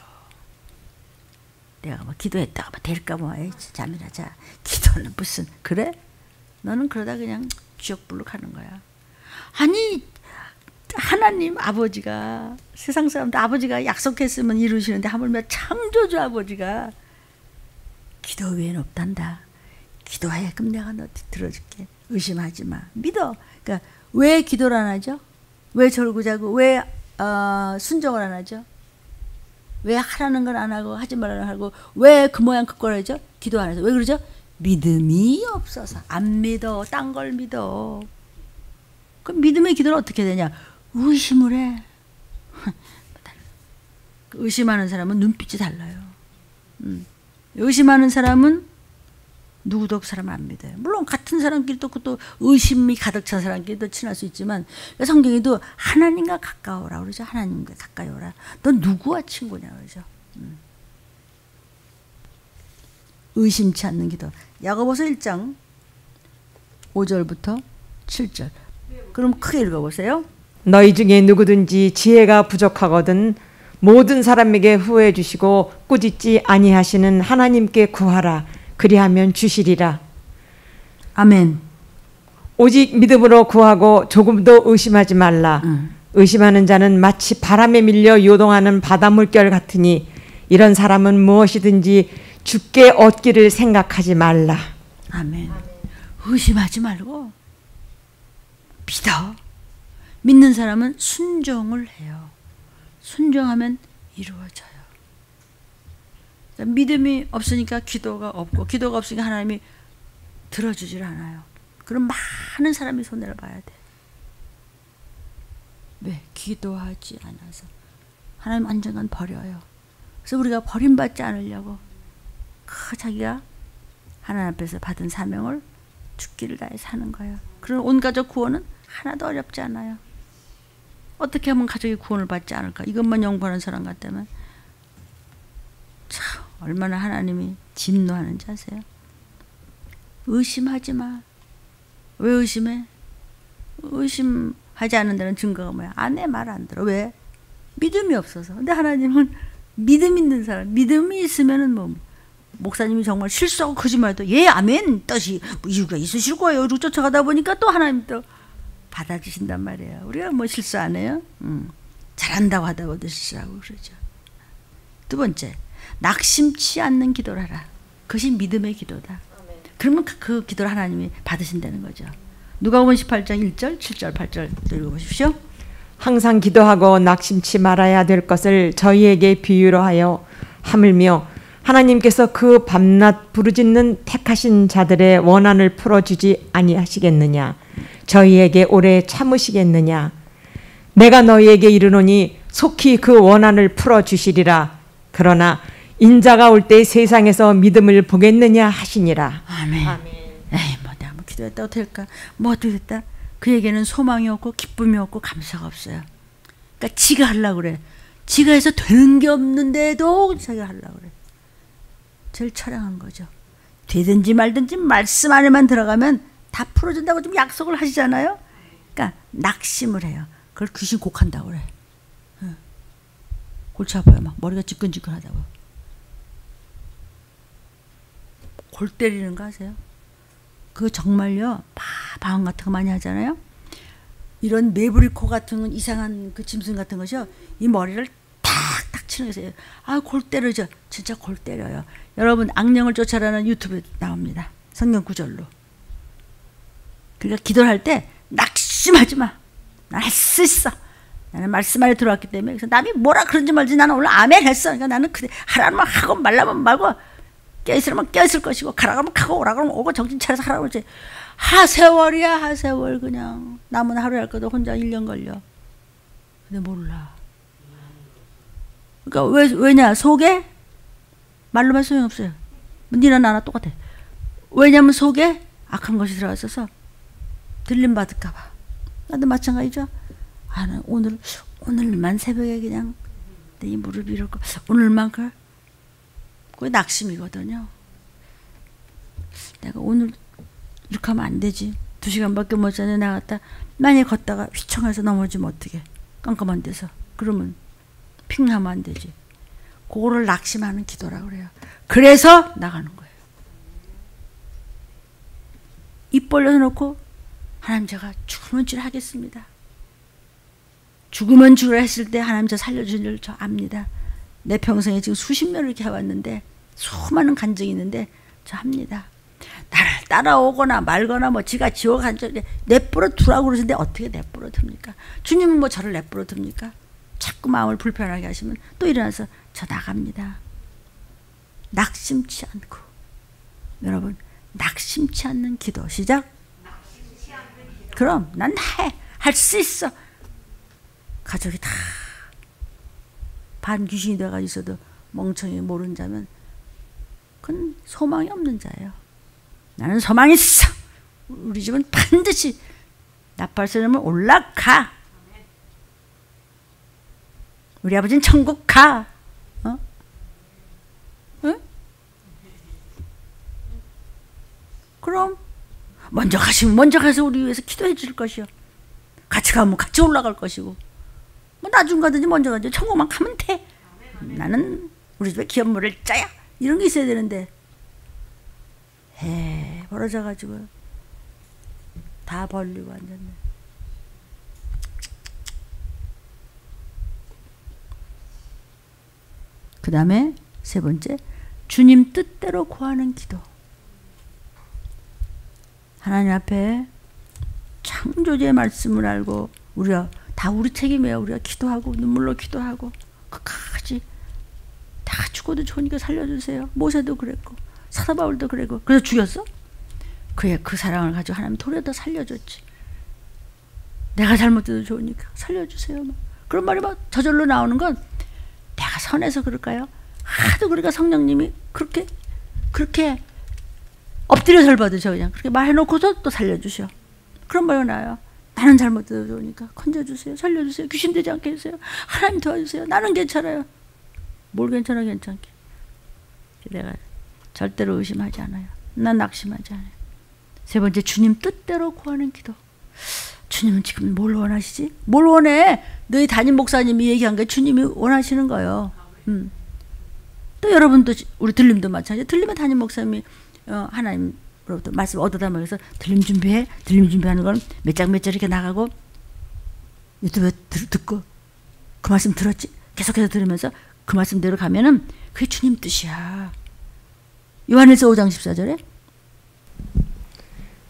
내가 뭐 기도했다가 뭐 될까 뭐 잠이나 자. 기도는 무슨 그래? 너는 그러다 그냥 지옥불로 가는 거야. 아니 하나님 아버지가 세상 사람들 아버지가 약속했으면 이루시는데 하물며 창조주 아버지가 기도 외에는 없단다. 기도해. 그럼 내가 너 들어줄게. 의심하지 마. 믿어. 그러니까 왜 기도를 안 하죠? 왜 절구자고 왜 순종을 안 하죠? 왜 하라는 걸 안 하고 하지 말라는 걸 하고 왜 그 모양 그 꼴 하죠? 기도 안 해서. 왜 그러죠? 믿음이 없어서. 안 믿어. 딴 걸 믿어. 그럼 믿음의 기도는 어떻게 되냐? 의심을 해. 의심하는 사람은 눈빛이 달라요. 의심하는 사람은 누구도 그 사람 안 믿어요. 물론 같은 사람끼리도 또 의심이 가득 찬 사람끼리도 친할 수 있지만 성경에도 하나님과 가까워라 그러죠. 하나님과 가까이 오라. 넌 누구와 친구냐 그러죠. 의심치 않는 기도. 야고보서 1장 5절부터 7절. 그럼 크게 읽어보세요. 너희 중에 누구든지 지혜가 부족하거든 모든 사람에게 후회해 주시고 꾸짖지 아니하시는 하나님께 구하라. 그리하면 주시리라. 아멘. 오직 믿음으로 구하고 조금도 의심하지 말라. 의심하는 자는 마치 바람에 밀려 요동하는 바다 물결 같으니 이런 사람은 무엇이든지 주께 얻기를 생각하지 말라. 아멘. 의심하지 말고 믿어. 믿는 사람은 순종을 해요. 순종하면 이루어져요. 믿음이 없으니까 기도가 없고 기도가 없으니까 하나님이 들어주질 않아요. 그럼 많은 사람이 손해를 봐야 돼. 왜? 기도하지 않아서. 하나님 언젠간 버려요. 그래서 우리가 버림받지 않으려고 자기가 하나님 앞에서 받은 사명을 죽기를 다해 사는 거예요. 그런 온 가족 구원은 하나도 어렵지 않아요. 어떻게 하면 가족이 구원을 받지 않을까? 이것만 연구하는 사람 같다면 얼마나 하나님이 진노하는지 아세요? 의심하지 마. 왜 의심해? 의심하지 않는 데는 증거가 뭐야? 아내 말 안 들어. 왜? 믿음이 없어서. 근데 하나님은 믿음 있는 사람, 믿음이 있으면은 뭐 목사님이 정말 실수하고 거짓말해도 예 아멘 뜻이 뭐 이유가 있으실 거예요. 이렇게 쫓아가다 보니까 또 하나님 또 받아주신단 말이에요. 우리가 뭐 실수 안 해요? 잘한다고 하다 보도 실수하고 그러죠. 두 번째, 낙심치 않는 기도를 하라. 그것이 믿음의 기도다. 그러면 그 기도를 하나님이 받으신다는 거죠. 누가복음 18장 1절, 7절, 8절 읽어보십시오. 항상 기도하고 낙심치 말아야 될 것을 저희에게 비유로 하여 하물며 하나님께서 그 밤낮 부르짖는 택하신 자들의 원한을 풀어주지 아니하시겠느냐. 저희에게 오래 참으시겠느냐. 내가 너희에게 이르노니 속히 그 원한을 풀어주시리라. 그러나 인자가 올 때 세상에서 믿음을 보겠느냐 하시니라. 아멘. 에이 뭐 내가 뭐 기도했다 어떻게 할까? 뭐 어떻게 됐다? 그에게는 소망이 없고 기쁨이 없고 감사가 없어요. 그러니까 지가 하려고 그래. 지가 해서 되는 게 없는데도 자기가 하려고 그래. 제일 처량한 거죠. 되든지 말든지 말씀 안에만 들어가면 다 풀어준다고 좀 약속을 하시잖아요. 그러니까 낙심을 해요. 그걸 귀신 곡한다고 그래. 골치 아파요. 막 머리가 지끈지끈하다고. 골 때리는 거 아세요? 그거 정말요. 방언 같은 거 많이 하잖아요. 이런 메브리코 같은 이상한 그 짐승 같은 것이요. 이 머리를 탁탁 치는 거예요. 아, 골 때려죠. 진짜 골 때려요. 여러분 악령을 쫓아라는 유튜브에 나옵니다. 성경 구절로. 그러니까 기도를 할 때 낙심하지 마. 난 할 수 있어. 나는 말씀 안에 들어왔기 때문에. 그래서 남이 뭐라 그런지 말지 나는 오늘 아멘 했어. 그러니까 나는 그래 하라면 하고 말라면 말고 껴있으면 껴있을 것이고 가라가면 가고 오라 그러면 오고 정신 차려서 하라고 그러지. 하세월이야 하세월. 그냥 남은 하루에 할 것도 혼자 1년 걸려. 근데 몰라. 그러니까 왜냐 속에 말로만 소용없어요. 니나 나나 똑같아. 왜냐면 속에 악한 것이 들어가 있어서 들림 받을까 봐. 나도 마찬가지죠. 아, 나 오늘만 새벽에 그냥 내 무릎 이렇고 오늘만 그게 낙심이거든요. 내가 오늘 이렇게 하면 안 되지. 2시간밖에 못 자네 나갔다. 만약에 걷다가 휘청해서 넘어지면 어떡해. 깜깜한 데서. 그러면 핑하면 안 되지. 그거를 낙심하는 기도라고 그래요. 그래서 나가는 거예요. 입 벌려서 놓고 하나님 제가 죽으면 줄 하겠습니다. 죽으면 주라 했을 때 하나님 저 살려주신 줄 저 압니다. 내 평생에 지금 수십 년을 이렇게 해왔는데 수많은 간증이 있는데 저 합니다. 나를 따라오거나 말거나 뭐 지가 지옥 간 적에 내버려 두라고 그러시는데 어떻게 내버려 둡니까? 주님은 뭐 저를 내버려 둡니까? 자꾸 마음을 불편하게 하시면 또 일어나서 저 나갑니다. 낙심치 않고. 여러분 낙심치 않는 기도 시작. 그럼 난 해. 할 수 있어. 가족이 다 반귀신이 돼가 있어도 멍청이 모르는 자면 그건 소망이 없는 자예요. 나는 소망이 있어. 우리 집은 반드시 나팔소리면 올라가. 우리 아버지는 천국 가. 어? 응? 그럼 먼저 가시면 먼저 가서 우리 위해서 기도해 줄 것이요. 같이 가면 같이 올라갈 것이고 뭐 나중 가든지 먼저 가든지 천국만 가면 돼. 나는 우리 집에 기업 물을 짜야. 이런 게 있어야 되는데 벌어져가지고 다 벌리고 앉았네. 그 다음에 세 번째, 주님 뜻대로 구하는 기도. 하나님 앞에 창조주의 말씀을 알고 우리가 다 우리 책임이에요. 우리가 기도하고 눈물로 기도하고 끝까지 다 죽어도 좋으니까 살려주세요. 모세도 그랬고 사도 바울도 그랬고 그래서 죽였어? 그의 그 사랑을 가지고 하나님 도리어 살려줬지. 내가 잘못해도 좋으니까 살려주세요. 막. 그런 말이 막 저절로 나오는 건 내가 선해서 그럴까요? 하도 그러니까 성령님이 그렇게 엎드려 절받으셔. 그냥 그렇게 말해놓고서 또 살려주셔. 그런 말이 나요. 나는 잘못해도 좋으니까 건져주세요. 살려주세요. 귀신 되지 않게 해주세요. 하나님 도와주세요. 나는 괜찮아요. 뭘 괜찮아 괜찮게. 내가 절대로 의심하지 않아요. 난 낙심하지 않아요. 세 번째, 주님 뜻대로 구하는 기도. 주님은 지금 뭘 원하시지? 뭘 원해? 너희 담임 목사님이 얘기한 게 주님이 원하시는 거예요. 또 여러분도, 우리 들림도 마찬가지예요. 들리면 담임 목사님이 하나님으로부터 말씀 얻어다 먹여서 들림 준비해. 들림 준비하는 건 몇 장 몇 절 이렇게 나가고 유튜브에 듣고 그 말씀 들었지? 계속해서 들으면서 그 말씀대로 가면은 그게 주님 뜻이야. 요한일서 5장 14절에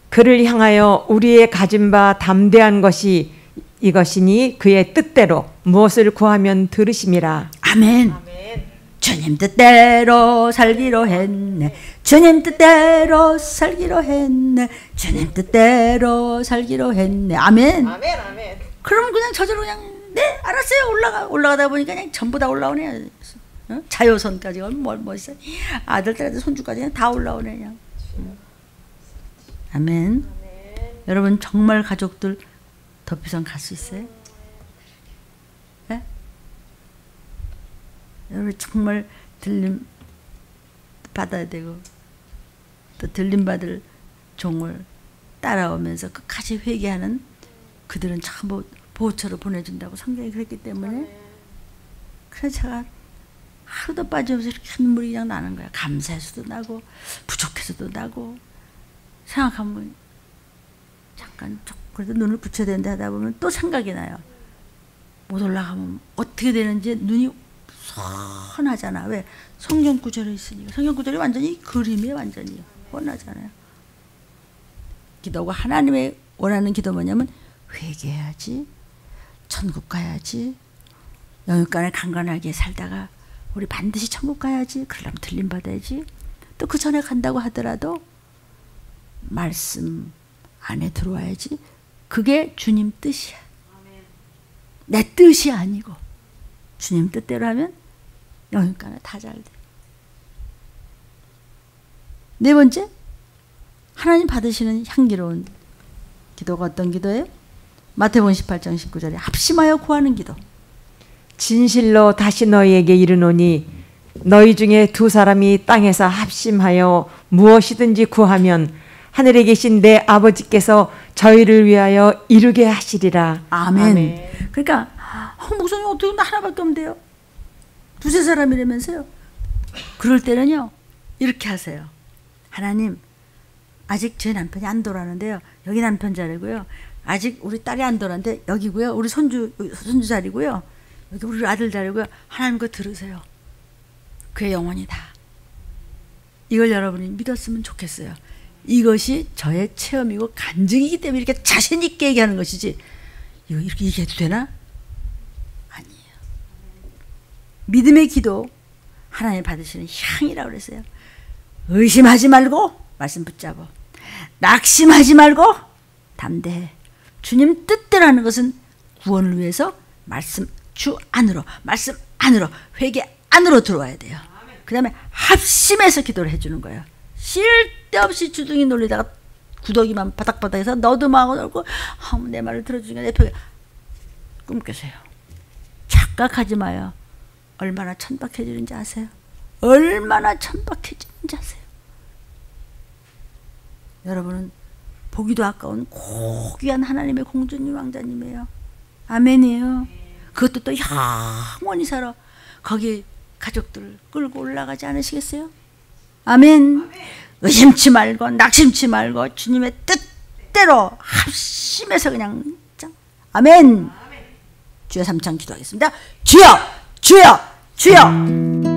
그를 향하여 우리의 가진 바 담대한 것이 이것이니 그의 뜻대로 무엇을 구하면 들으심이라. 아멘. 아멘. 주님 뜻대로 살기로 했네. 주님 뜻대로 살기로 했네. 주님 뜻대로 살기로 했네. 아멘. 아멘. 아멘. 그럼 그냥 저절로 그냥 네 알았어요. 올라가다 보니까 그냥 전부 다 올라오네. 어? 자요선까지 뭐 있어? 아들 딸한테 손주까지 그냥 다 올라오네 그냥. 아멘. 여러분 정말 가족들 덮이선 갈 수 있어요? 네? 여러분 정말 들림 받아야 되고 또 들림 받을 종을 따라오면서 끝까지 회개하는 그들은 참 보호처로 보내준다고 성경이 그랬기 때문에 그래서 제가 하루도 빠지면서 이렇게 눈물이 그냥 나는 거야. 감사해서도 나고 부족해서도 나고 생각하면 잠깐 그래도 눈을 붙여야 된다 하다 보면 또 생각이 나요. 못 올라가면 어떻게 되는지 눈이 선하잖아. 왜? 성경 구절에 있으니까. 성경 구절이 완전히 그림이에요. 완전히 뻔하잖아요. 기도가 하나님의 원하는 기도 뭐냐면 회개해야지, 천국 가야지, 영육간을 강건하게 살다가 우리 반드시 천국 가야지, 그러려면 들림 받아야지. 또 그 전에 간다고 하더라도 말씀 안에 들어와야지. 그게 주님 뜻이야. 내 뜻이 아니고 주님 뜻대로 하면 영육간에 다 잘 돼. 네 번째, 하나님 받으시는 향기로운 기도가 어떤 기도예요? 마태복음 18장 19절에 합심하여 구하는 기도. 진실로 다시 너희에게 이르노니 너희 중에 두 사람이 땅에서 합심하여 무엇이든지 구하면 하늘에 계신 내 아버지께서 저희를 위하여 이루게 하시리라. 아멘. 아멘. 그러니까 목사님 어떻게 나 하나밖에 없는데요? 두세 사람이라면서요? 그럴 때는요 이렇게 하세요. 하나님, 아직 제 남편이 안 돌아오는데요. 여기 남편 자리고요. 아직 우리 딸이 안 돌아오는데 여기고요. 우리 손주 자리고요. 여기 우리 아들 자리고요. 하나님 거 들으세요. 그의 영혼이 다. 이걸 여러분이 믿었으면 좋겠어요. 이것이 저의 체험이고 간증이기 때문에 이렇게 자신 있게 얘기하는 것이지. 이거 이렇게 얘기해도 되나? 아니에요. 믿음의 기도 하나님 받으시는 향이라고 그랬어요. 의심하지 말고 말씀 붙잡어. 낙심하지 말고 담대해. 주님 뜻대로 하는 것은 구원을 위해서 말씀 주 안으로, 말씀 안으로, 회개 안으로 들어와야 돼요. 그 다음에 합심해서 기도를 해주는 거예요. 쓸데없이 주둥이 놀리다가 구더기만 바닥바닥해서 너도망하고 놀고 내 말을 들어주니까 내 벽에 꿈꾸세요. 착각하지 마요. 얼마나 천박해지는지 아세요? 얼마나 천박해지는지 아세요? 여러분은 보기도 아까운 고귀한 하나님의 공주님 왕자님이에요. 아멘이에요. 그것도 또 영원히 살아. 거기 가족들 끌고 올라가지 않으시겠어요? 아멘. 의심치 말고 낙심치 말고 주님의 뜻대로 합심해서 그냥 아멘. 주여 3장 기도하겠습니다. 주여 주여 주여.